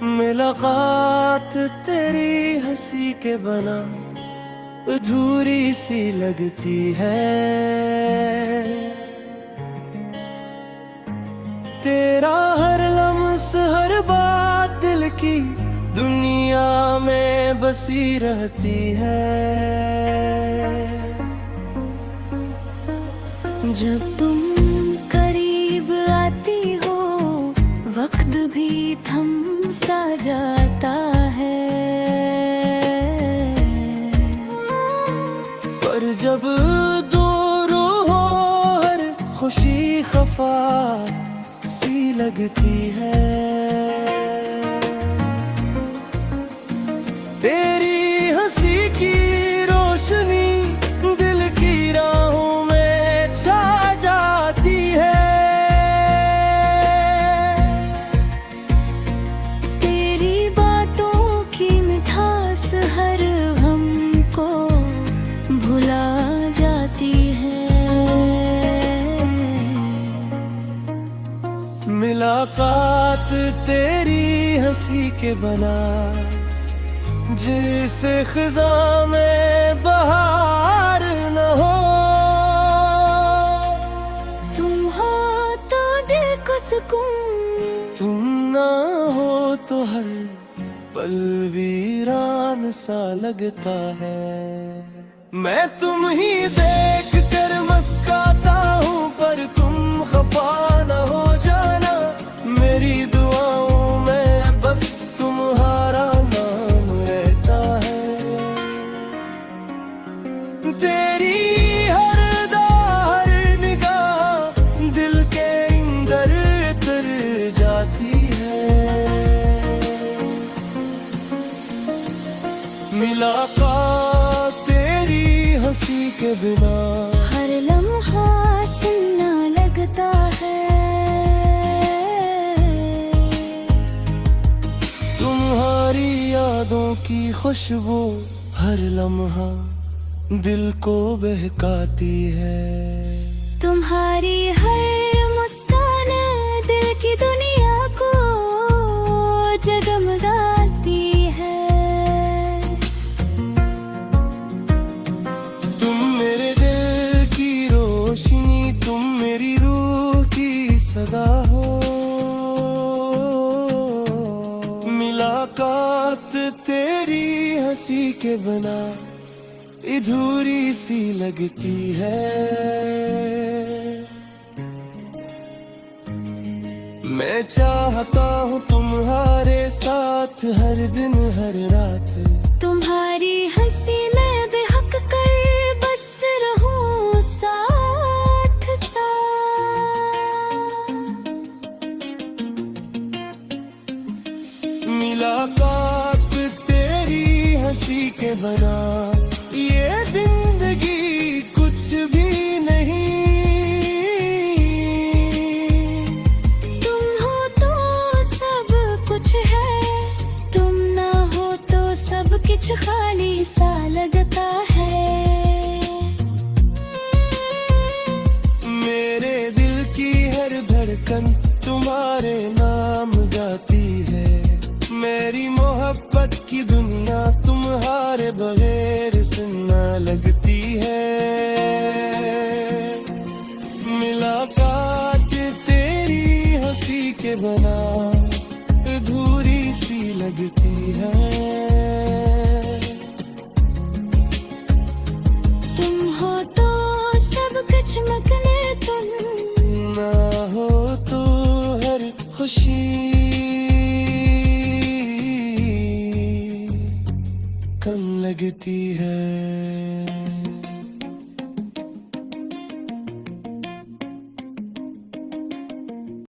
मुलाकात तेरी हंसी के बना अधूरी सी लगती है। तेरा हर लम्स हर बात दिल की दुनिया में बसी रहती है। जब तुम करीब आती हो वक्त भी थम सा जाता है, पर जब दूर हो हर खुशी खफा सी लगती है। तेरी हंसी की रोशनी दिल की राहों में छा जाती है। तेरी बातों की मिठास हर गम को भुला जाती है। मुलाकात तेरी हंसी के बना जिसे खिजा में बहार न हो। तुम हो तो दिल को सुकून, तुम ना हो तो हर पल वीरान सा लगता है। मैं तुम ही देख कर मुस्काता हूँ पर तुम खफा न हो जाना। मेरी दुआओं में बस तुम्हारा नाम रहता है। तेरी हर हर निगाह दिल के अंदर उतर जाती है। मुलाकात तेरी हंसी के बिना हर लम्हा सुनना लगता है। तुम्हारी यादों की खुशबू हर लम्हा दिल को बहकाती है। तुम्हारी हर मुस्कान दिल की दुनिया को जगमगाती है। तुम मेरे दिल की रोशनी, तुम मेरी रूह की सदा हो। मुलाकात तेरी हंसी के बिना अधूरी सी लगती है। मैं चाहता हूँ तुम्हारे साथ हर दिन हर रात। तुम्हारी हंसी में बेहक कर बस रहूं साथ साथ। मुलाकात तेरी हंसी के बना ये जिंदगी कुछ भी नहीं। तुम हो तो सब कुछ है, तुम ना हो तो सब कुछ खाली सा लगता है। मेरे दिल की हर धड़कन तुम्हारे नाम गाती है। मेरी मोहब्बत की दुनिया तुम्हारे बगैर सुनना लगती है। मुलाकात तेरी हंसी के बना अधूरी सी लगती है। तुम हो तो सब कुछ मगन, तुम ना हो तो हर खुशी कम लगती है।